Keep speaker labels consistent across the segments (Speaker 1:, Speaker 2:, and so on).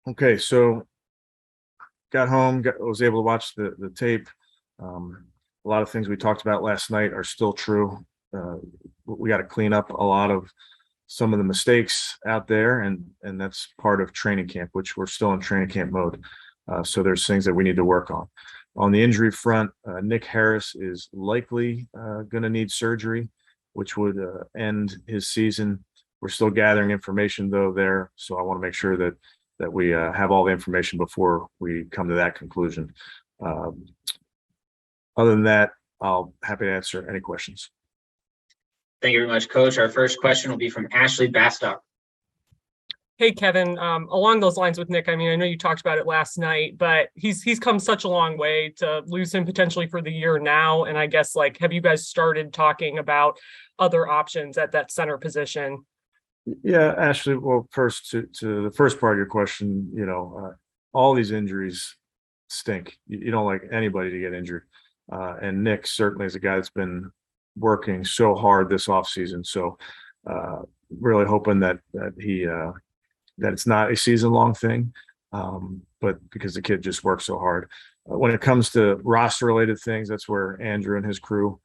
Speaker 1: Okay, so got home, was able to watch the tape. A lot of things we talked about last night are still true. Uh, we got to clean up a lot of some of the mistakes out there, and that's part of training camp, which we're still in training camp mode. So there's things that we need to work on. On the injury front, Nick Harris is likely going to need surgery, which would end his season. We're still gathering information though there, so I want to make sure that we have all the information before we come to that conclusion. Um, Other than that, I'll happy to answer any questions.
Speaker 2: Thank you very much, Coach. Our first question will be from Ashley Bastock.
Speaker 3: Hey, Kevin, along those lines with Nick, I mean, I know you talked about it last night, but he's come such a long way to lose him potentially for the year now. And I guess, like, have you guys started talking about other options at that center position?
Speaker 1: Yeah, Ashley, well, first to the first part of your question, all these injuries stink. You don't like anybody to get injured. And Nick certainly is a guy that's been working so hard this offseason. So really hoping that it's not a season-long thing, but because the kid just works so hard. When it comes to roster-related things, that's where Andrew and his crew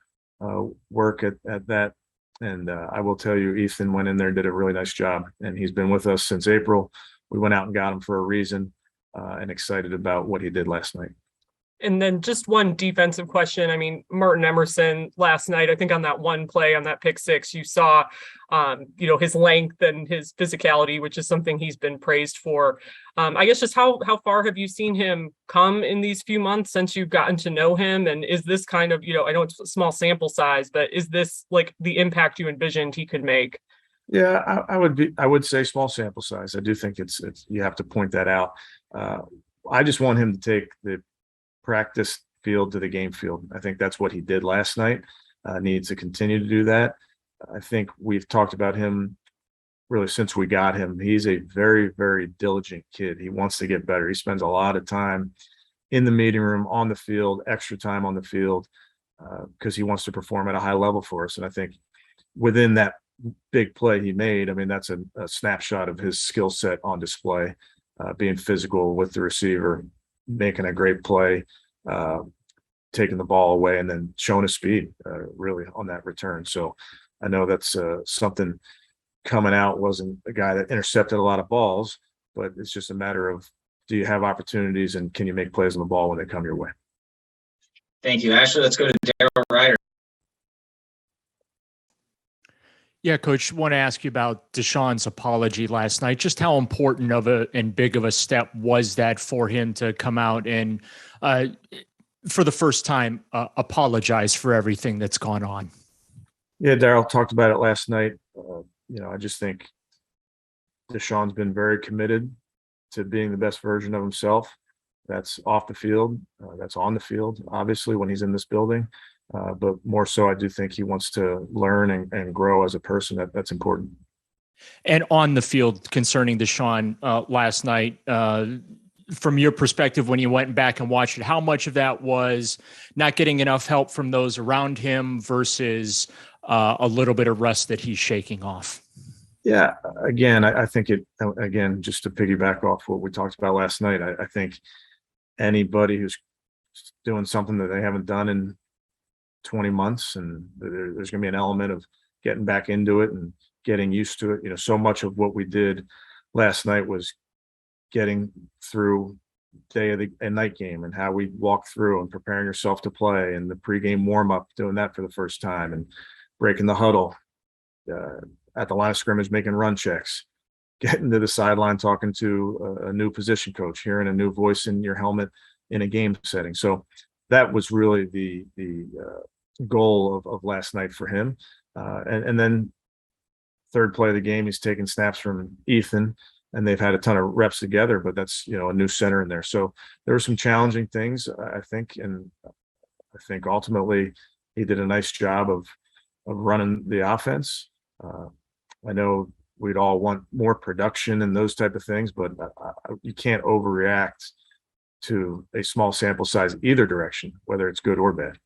Speaker 1: work at that. And I will tell you, Ethan went in there and did a really nice job, and he's been with us since April. We went out and got him for a reason, and excited about what he did last night.
Speaker 3: And then just one defensive question. I mean, Martin Emerson last night, I think on that one play on that pick six, you saw, his length and his physicality, which is something he's been praised for. I guess just how far have you seen him come in these few months since you've gotten to know him? And is this kind of, I know it's a small sample size, but is this like the impact you envisioned he could make?
Speaker 1: Yeah, I would say small sample size. I do think it's you have to point that out. I just want him to take the practice field to the game field. I think that's what he did last night. Needs to continue to do that. I think we've talked about him really since we got him. He's a very, very diligent kid. He wants to get better. He spends a lot of time in the meeting room, on the field, extra time on the field, because he wants to perform at a high level for us. And I think within that big play he made, I mean, that's a snapshot of his skill set on display, being physical with the receiver, making a great play, taking the ball away, and then showing his speed really on that return. So I know that's something coming out. Wasn't a guy that intercepted a lot of balls, but it's just a matter of, do you have opportunities and can you make plays on the ball when they come your way?
Speaker 2: Thank you, Ashley. Let's go to Daryl Ryder.
Speaker 4: Yeah, Coach, want to ask you about Deshaun's apology last night. Just how important of and big of a step was that for him to come out and, for the first time, apologize for everything that's gone on?
Speaker 1: Yeah, Daryl talked about it last night. I just think Deshaun's been very committed to being the best version of himself. That's off the field. That's on the field, obviously, when he's in this building. But more so, I do think he wants to learn and grow as a person. That's important.
Speaker 4: And on the field, concerning Deshaun last night, from your perspective, when you went back and watched it, how much of that was not getting enough help from those around him versus a little bit of rust that he's shaking off?
Speaker 1: Yeah, again, I think just to piggyback off what we talked about last night, I think anybody who's doing something that they haven't done in 20 months, and there's going to be an element of getting back into it and getting used to it. So much of what we did last night was getting through day of the night game and how we walk through and preparing yourself to play, and the pregame warm-up, doing that for the first time, and breaking the huddle at the line of scrimmage, making run checks, getting to the sideline, talking to a new position coach, hearing a new voice in your helmet in a game setting. So that was really the goal of last night for him. And then third play of the game, he's taking snaps from Ethan, and they've had a ton of reps together, but that's, a new center in there. So there were some challenging things, I think, and I think ultimately he did a nice job of running the offense. I know we'd all want more production and those type of things, but you can't overreact to a small sample size either direction, whether it's good or bad.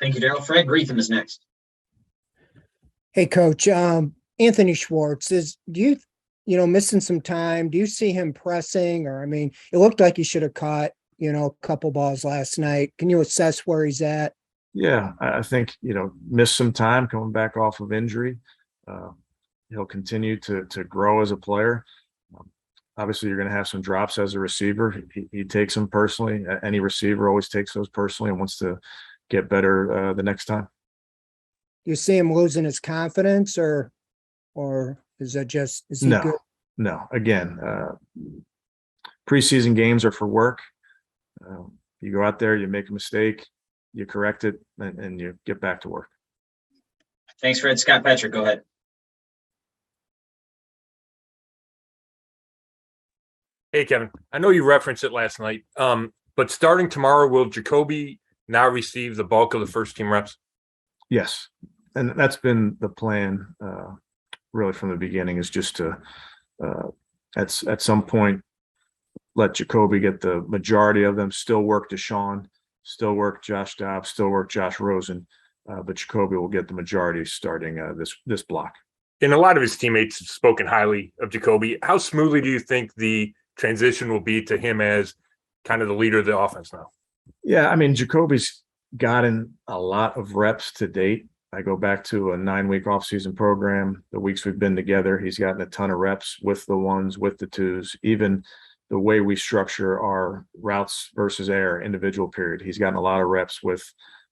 Speaker 2: Thank you, Daryl. Fred Greetham is next.
Speaker 5: Hey, Coach. Anthony Schwartz, do missing some time. Do you see him pressing? Or, I mean, it looked like he should have caught, a couple balls last night. Can you assess where he's at?
Speaker 1: Yeah, I think, missed some time coming back off of injury. He'll continue to grow as a player. Obviously, you're going to have some drops as a receiver. He takes them personally. Any receiver always takes those personally and wants to get better the next time.
Speaker 5: You see him losing his confidence, or is he good?
Speaker 1: No. Again, preseason games are for work. You go out there, you make a mistake, you correct it, and you get back to work.
Speaker 2: Thanks, Fred. Scott Patrick, go ahead.
Speaker 6: Hey, Kevin, I know you referenced it last night, but starting tomorrow, will Jacoby now receive the bulk of the first team reps?
Speaker 1: Yes. And that's been the plan really from the beginning, is just to at some point let Jacoby get the majority of them, still work Deshaun, still work Josh Dobbs, still work Josh Rosen, but Jacoby will get the majority starting this block.
Speaker 6: And a lot of his teammates have spoken highly of Jacoby. How smoothly do you think the transition will be to him as kind of the leader of the offense now?
Speaker 1: Yeah, I mean, Jacoby's gotten a lot of reps to date. I go back to a 9-week offseason program. The weeks we've been together, he's gotten a ton of reps with the ones, with the twos, even the way we structure our routes versus air individual period. He's gotten a lot of reps with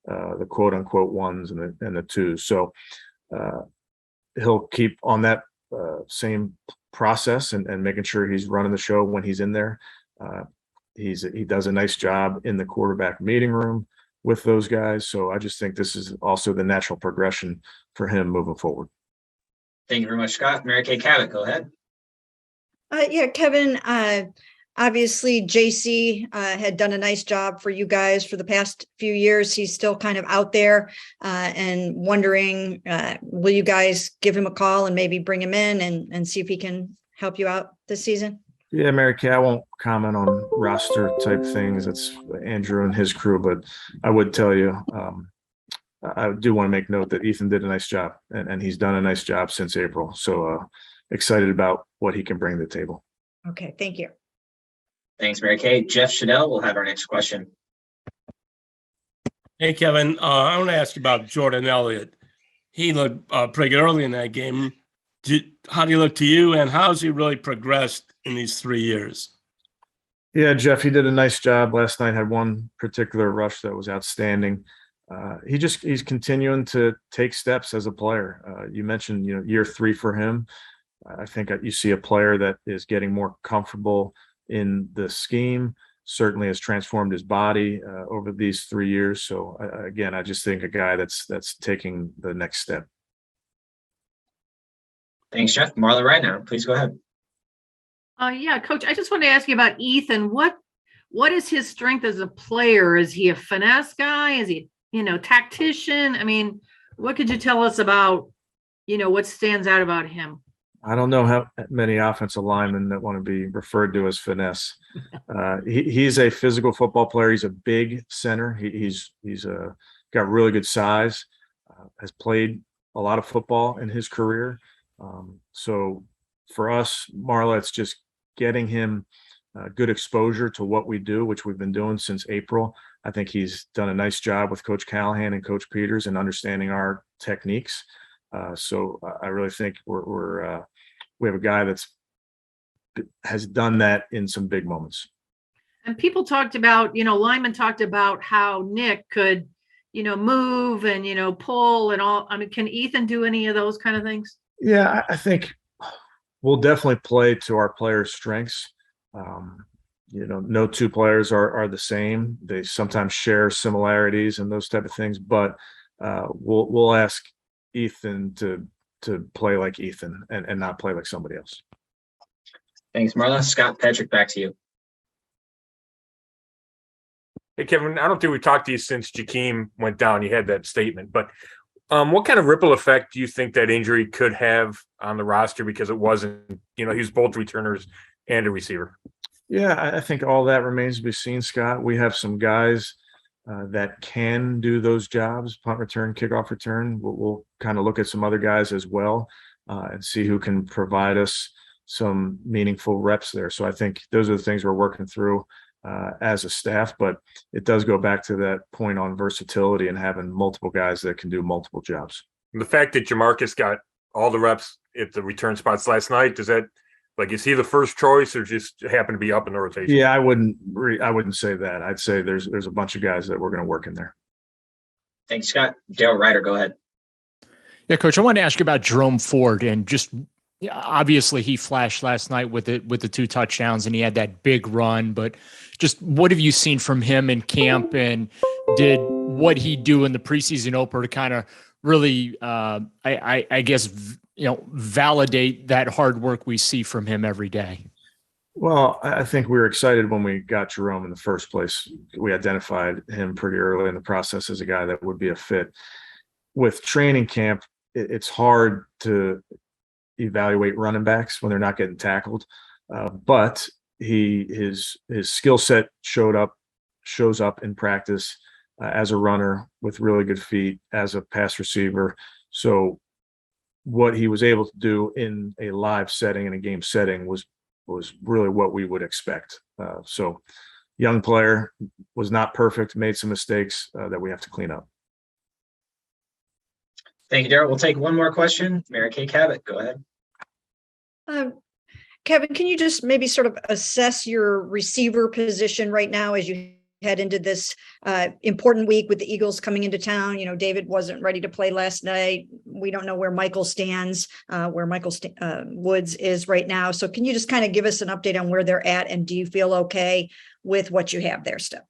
Speaker 1: the quote unquote ones and the twos. So he'll keep on that same process and making sure he's running the show when he's in there. He does a nice job in the quarterback meeting room with those guys. So I just think this is also the natural progression for him moving forward.
Speaker 2: Thank you very much, Scott. Mary Kay Cabot, go ahead.
Speaker 7: Yeah, Kevin, obviously JC had done a nice job for you guys for the past few years. He's still kind of out there and wondering, will you guys give him a call and maybe bring him in and see if he can help you out this season?
Speaker 1: Yeah, Mary Kay, I won't comment on roster type things. It's Andrew and his crew, but I would tell you, I do want to make note that Ethan did a nice job, and he's done a nice job since April. So excited about what he can bring to the table.
Speaker 7: Okay, thank you.
Speaker 2: Thanks, Mary Kay. Jeff Shadell will have our next question.
Speaker 8: Hey, Kevin, I want to ask you about Jordan Elliott. He looked pretty good early in that game. How do you look to you, and how's he really progressed in these 3 years?
Speaker 1: Yeah, Jeff, he did a nice job last night. Had one particular rush that was outstanding. He's continuing to take steps as a player. You mentioned, year 3 for him. I think you see a player that is getting more comfortable in the scheme, certainly has transformed his body over these 3 years. So again, I just think a guy that's taking the next step.
Speaker 2: Thanks, Jeff. Marla Rydnow, please go ahead.
Speaker 9: Yeah, Coach, I just wanted to ask you about Ethan. What is his strength as a player? Is he a finesse guy? Is he, tactician? I mean, what could you tell us about, what stands out about him?
Speaker 1: I don't know how many offensive linemen that want to be referred to as finesse. He's a physical football player. He's a big center. He's got really good size, has played a lot of football in his career. So for us, Marla, it's just getting him good exposure to what we do, which we've been doing since April. I think he's done a nice job with Coach Callahan and Coach Peters in understanding our techniques. So I really think we have a guy has done that in some big moments.
Speaker 9: And people talked about, linemen talked about how Nick could, move and, pull and all. I mean, can Ethan do any of those kind of things?
Speaker 1: Yeah, I think we'll definitely play to our players' strengths. No two players are the same. They sometimes share similarities and those type of things, but we'll ask Ethan to play like Ethan and not play like somebody else.
Speaker 2: Thanks, Marla. Scott Patrick, back to you.
Speaker 6: Hey, Kevin, I don't think we talked to you since Jakeem went down. You had that statement, but what kind of ripple effect do you think that injury could have on the roster? Because it wasn't, he was both returners and a receiver.
Speaker 1: Yeah, I think all that remains to be seen, Scott. We have some guys that can do those jobs, punt return, kickoff return. We'll kind of look at some other guys as well and see who can provide us some meaningful reps there. So I think those are the things we're working through as a staff, but it does go back to that point on versatility and having multiple guys that can do multiple jobs.
Speaker 6: The fact that Jamarcus got all the reps at the return spots last night, does that, like, is he the first choice or just happen to be up in the rotation?
Speaker 1: Yeah, I wouldn't say that. I'd say there's a bunch of guys that we're going to work in there.
Speaker 2: Thanks, Scott. Dale Ryder, go ahead.
Speaker 4: Yeah, Coach, I wanted to ask you about Jerome Ford, and just obviously he flashed last night with the 2 touchdowns and he had that big run, but just what have you seen from him in camp, and did what he do in the preseason opener to kind of really, I guess, validate that hard work we see from him every day?
Speaker 1: Well, I think we were excited when we got Jerome in the first place. We identified him pretty early in the process as a guy that would be a fit. With training camp, it's hard to evaluate running backs when they're not getting tackled, but his skill set shows up in practice as a runner with really good feet, as a pass receiver. So what he was able to do in a live setting, in a game setting, was really what we would expect. So young player, was not perfect, made some mistakes that we have to clean up.
Speaker 2: Thank you, Daryl. We'll take one more question. Mary Kay Cabot, go ahead.
Speaker 7: Kevin, can you just maybe sort of assess your receiver position right now as you head into this important week with the Eagles coming into town? David wasn't ready to play last night. We don't know where Michael stands, where Michael Woods is right now. So can you just kind of give us an update on where they're at, and do you feel okay with what you have there still?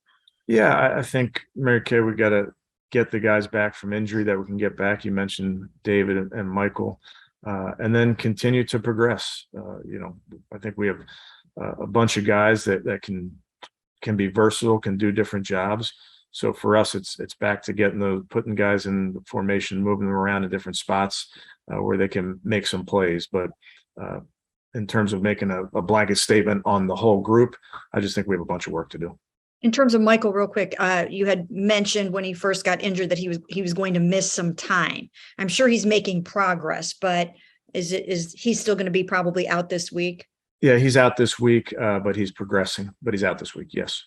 Speaker 1: Yeah, I think, Mary Kay, we got to get the guys back from injury that we can get back. You mentioned David and Michael, and then continue to progress. I think we have a bunch of guys that can be versatile, can do different jobs. So for us, it's back to putting guys in the formation, moving them around in different spots where they can make some plays. But in terms of making a blanket statement on the whole group, I just think we have a bunch of work to do.
Speaker 7: In terms of Michael, real quick, you had mentioned when he first got injured that he was going to miss some time. I'm sure he's making progress, but is he still going to be probably out this week?
Speaker 1: Yeah, he's out this week, but he's progressing. But he's out this week. Yes.